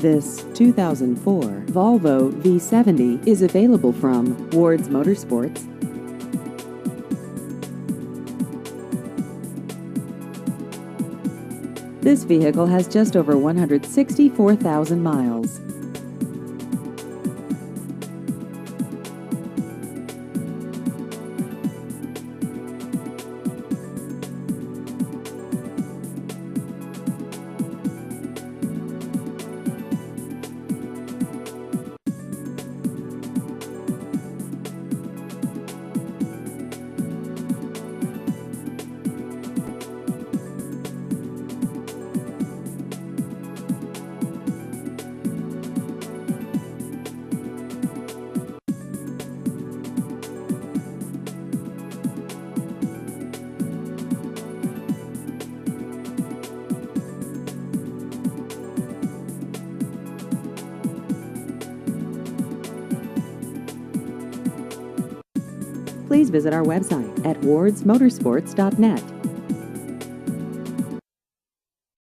This 2004 Volvo V70 is available from Ward's Motorsports. This vehicle has just over 164,000 miles. Please visit our website at wardsmotorsports.net.